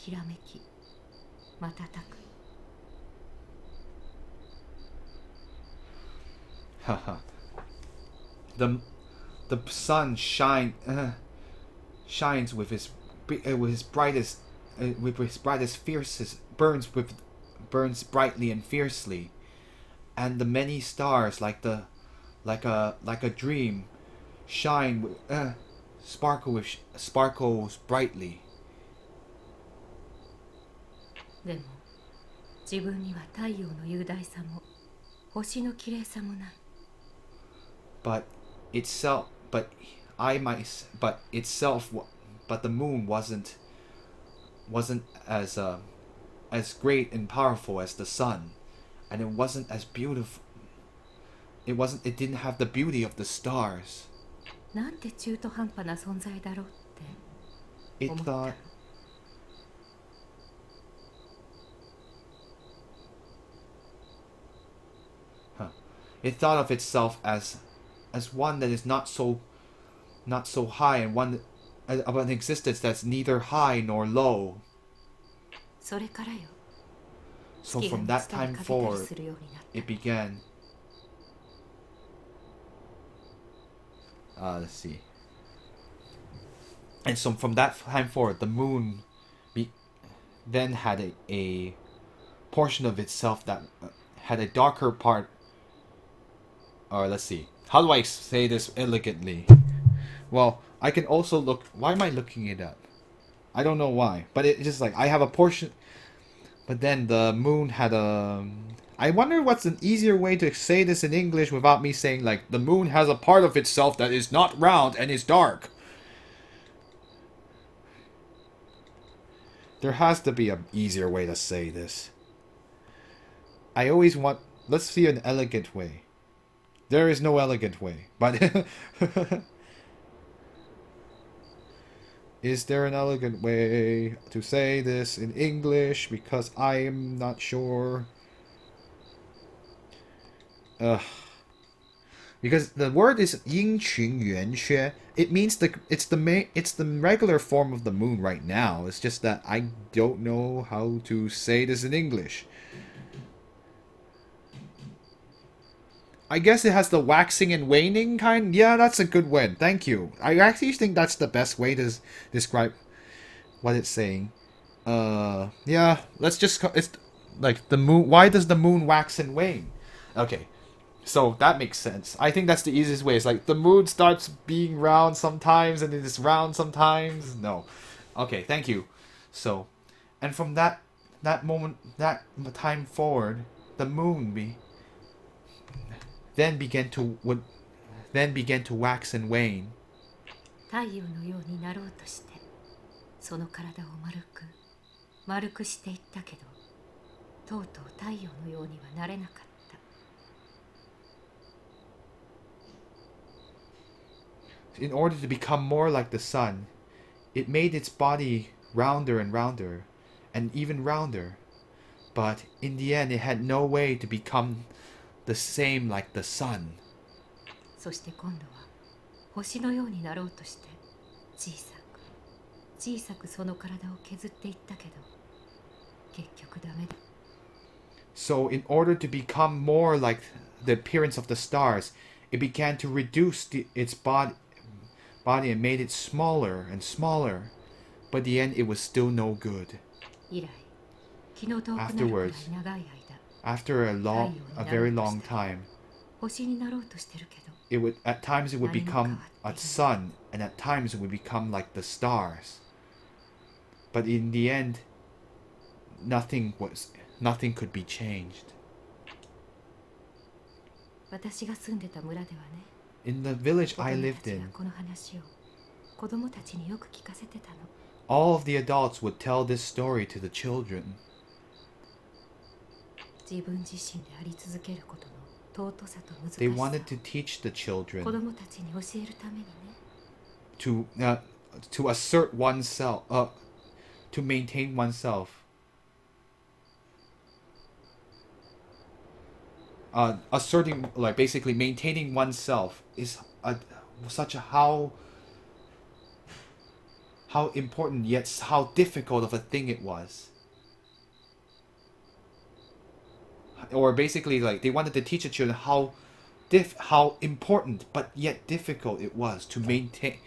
きらめき瞬く。 Haha. the the sun shines with his brightest fiercest burns brightly and fiercely, and the many stars like a dream shine sparkles brightly. でも自分には太陽の雄大さも星の綺麗さもない。 but itself but I might but itself but the moon wasn't as great and powerful as the sun, and it wasn't as beautiful. It didn't have the beauty of the stars. なんて中途半端な存在だろうって It 思った。 thought it thought of itself as one that is not so high, and one of an existence that's neither high nor low. それからよ、 So 月が from 満 that ちたり time 欠けたり forward, するようになった。 it began. Let's see. And so from that time forward, the moon then had a portion of itself that had a darker part. Or let's see. How do I say this elegantly? Well, I can also look. Why am I looking it up? I don't know why, but it's just like I have a portion. But then the moon had a. I wonder what's an easier way to say this in English without me saying like the moon has a part of itself that is not round and is dark. There has to be an easier way to say this. I always want. Let's see an elegant way. There is no elegant way, but is there an elegant way to say this in English? Because I am not sure. Because the word is 阴晴圆缺. It means it's the regular form of the moon right now. It's just that I don't know how to say this in English. I guess it has the waxing and waning kind. Yeah, that's a good one. Thank you. I actually think that's the best way to describe what it's saying. Yeah, let's just it's like the moon. Why does the moon wax and wane? Okay. So that makes sense. I think that's the easiest way. It's like the moon starts being round sometimes and it is round sometimes. No. Okay, thank you. So, and from that time forward, the moon then began to wax and wane. 太陽のようになろうとしてその体を丸くしていったけど、とうとう太陽のようにはなれなかった。 In order to become more like the sun, it made its body rounder and rounder, and even rounder. But in the end, it had no way to become the same like the sun. そして今度は星のようになろうとして小さくその体を削っていったけど、結局ダメだ。 So in order to become more like the appearance of the stars, it began to reduce its body and made it smaller and smaller. But in the end, it was still no good. 以来、気の遠くなるくらい Afterwards, 長い間、 after a very long time, 星になろうとしてるけど、 at times it would become a sun, and at times it would become like the stars. But in the end, nothing could be changed. 私が住んでた村ではね、 In the village 大 I 人た lived ちが in, この話を子供たちによく聞かせてたの。 all of the adults would tell this story to the children. 自分自身であり続けることの尊さと難しさ They wanted to teach the 子 children 供たちに教えるためにね。 to assert oneself, to maintain oneself. Asserting, like basically maintaining oneself, is such a how how important yet how difficult of a thing it was. Or basically, like, they wanted to teach the children how important but yet difficult it was to maintain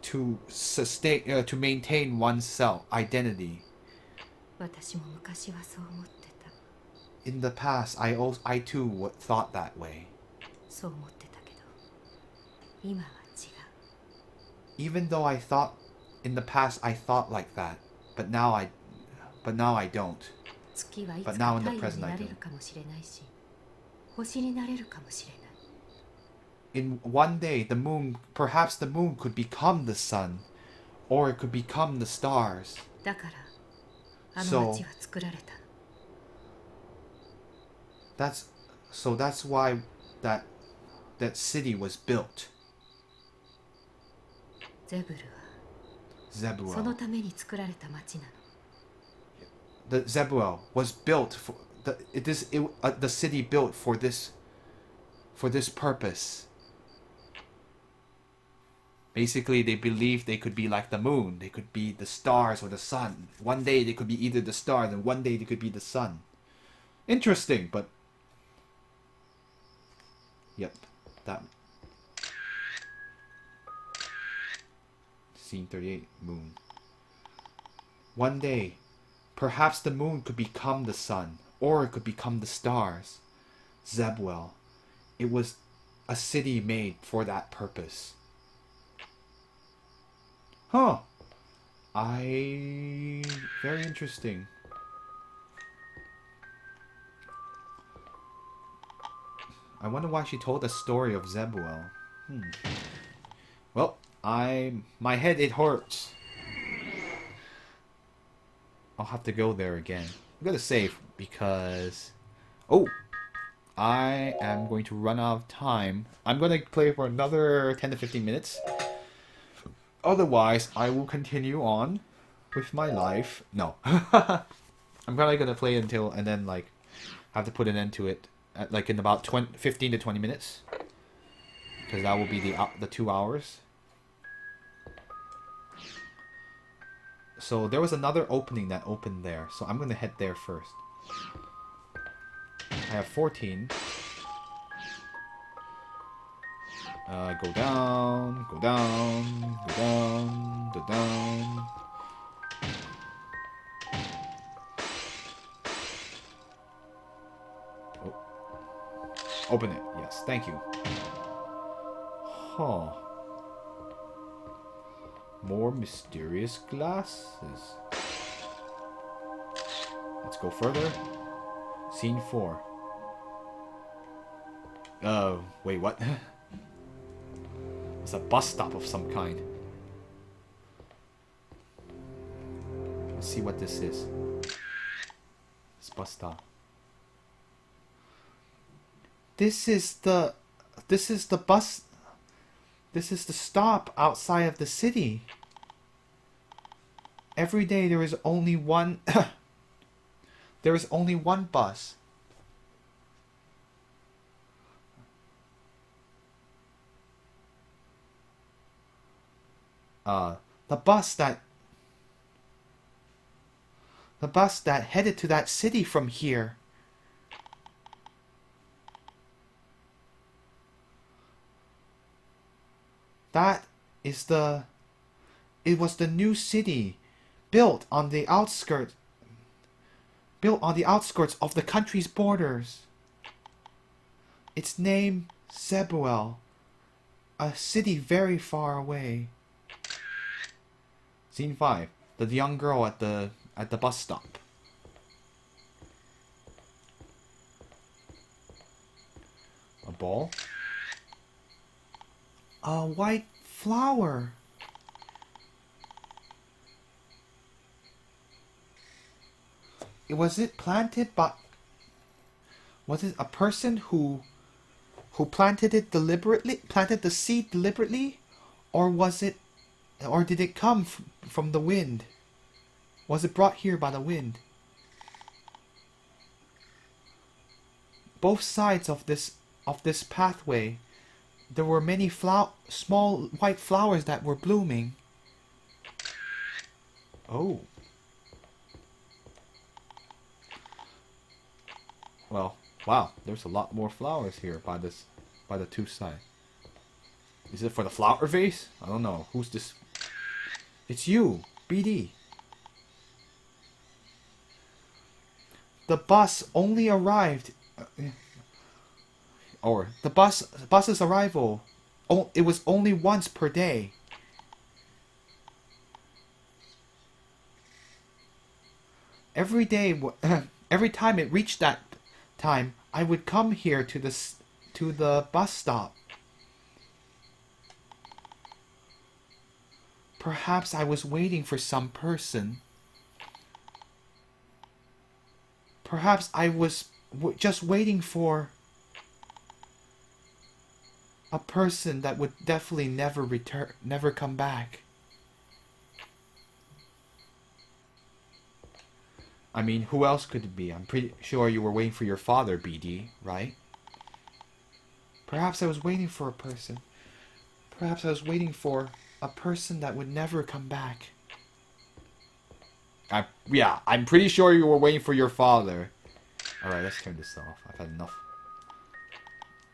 to maintain oneself identity. 私も昔はそう思ってた。 In the past, I too thought that way. そう思ってたけど、今は違う。 Even though I thought in the past I thought like that, but now I don't. 月はいつ But か now in 太 the 陽に present な I れ do. るかもしれないし、星になれるかもしれない。 In one day, perhaps the moon could become the sun, or it could become the stars. だからあの町は作られたの。 That's why that city was built. ゼブルはその Zebuel. ために作られた町なの。 The Zebuel was built for the city built for this purpose. Basically, they believed they could be like the moon. They could be the stars or the sun. One day they could be either the stars, and one day they could be the sun. Interesting, but yep, that scene 38, moon. One day, perhaps the moon could become the sun, or it could become the stars. Zebuel. It was a city made for that purpose. Huh. Very interesting. I wonder why she told the story of Zebuel. Well, my head, it hurts. I'll have to go there again. I'm gonna save because... Oh! I am going to run out of time. I'm gonna play for another 10 to 15 minutes. Otherwise, I will continue on with my life. No. I'm probably gonna play until, and then, like, have to put an end to it at, like, in about 15 to 20 minutes. Because that will be the 2 hours. So there was another opening that opened there. So I'm gonna head there first. I have 14. Go down, go down, go down, go down. Oh. Open it. Yes, thank you. Huh. More mysterious glasses. Let's go further. Scene 4. Wait, what? It's a bus stop of some kind. Let's see what this is. This bus stop. This is the bus. This is the stop outside of the city. Every day there is only one. There is only one bus. The bus that headed to that city from here. That is it was the new city built on the outskirts of the country's borders. Its name, Zebuel, a city very far away. Scene 5. The young girl at the bus stop. A ball. A white flower. Was it planted by... Was it a person who planted it deliberately? Planted the seed deliberately? Or was it... Or did it come from the wind? Was it brought here by the wind? Both sides of this pathway, there were many small white flowers that were blooming. Oh. Well, wow, there's a lot more flowers here by the two sides. Is it for the flower vase? I don't know. Who's this? It's you, BD. The bus only arrived, or the bus's arrival. Oh, it was only once per day. Every day, every time it reached that time, I would come here to the bus stop. Perhaps I was waiting for some person. Perhaps I was just waiting for a person that would definitely never return, never come back. I mean, who else could it be? I'm pretty sure you were waiting for your father, BD, right? Perhaps I was waiting for a person. Perhaps I was waiting for a person that would never come back. Yeah, I'm pretty sure you were waiting for your father. Alright, let's turn this off. I've had enough.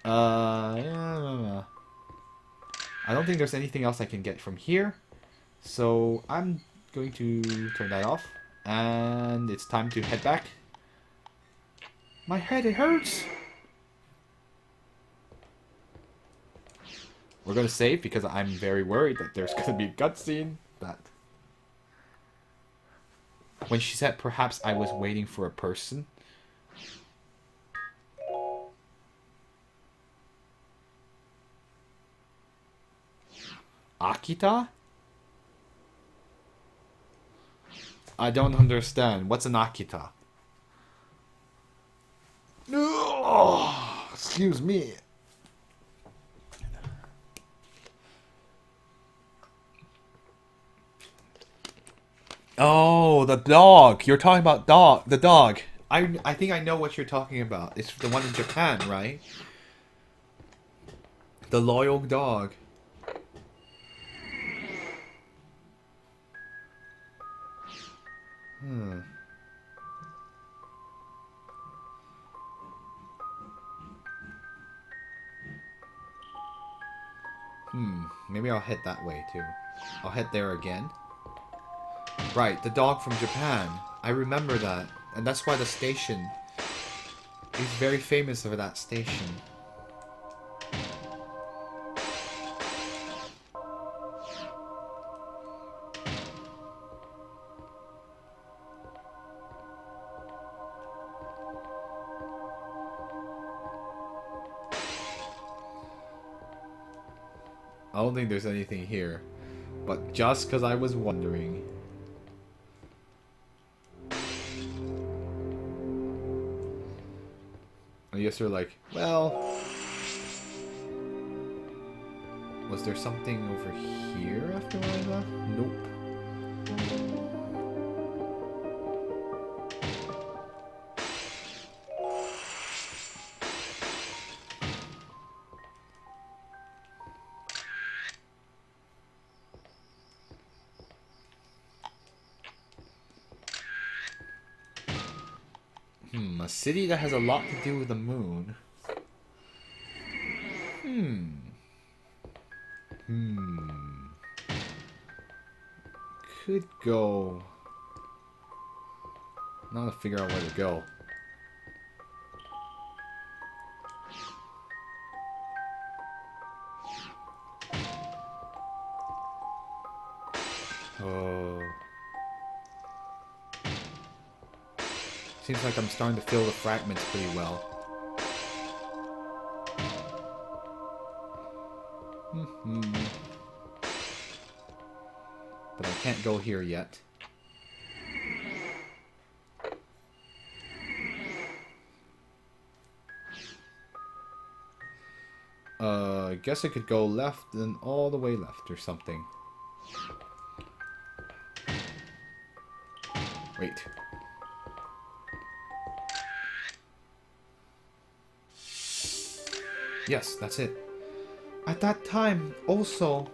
Yeah. I don't think there's anything else I can get from here. So I'm going to turn that off. And it's time to head back. My head, it hurts. We're going to save because I'm very worried that there's going to be a cutscene. That when she said perhaps I was waiting for a person. Akita? I don't understand. What's an Akita? Oh, excuse me. Oh, the dog. You're talking about the dog. I think I know what you're talking about. It's the one in Japan, right? The loyal dog. Maybe I'll head that way too. I'll head there again. Right, the dog from Japan. I remember that. And that's why the station is very famous for that station. I don't think there's anything here. But just because I was wondering. I guess they're like, well... Was there something over here after I left? Nope. A city that has a lot to do with the moon. Could go... Now to figure out where to go. Oh... Seems like I'm starting to feel the fragments pretty well. But I can't go here yet. I guess I could go left and all the way left or something. Wait. Yes, that's it. At that time, also...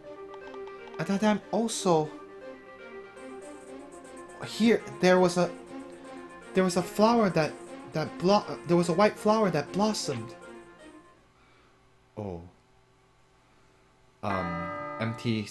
here there was a flower that there was a white flower that blossomed. Oh. MT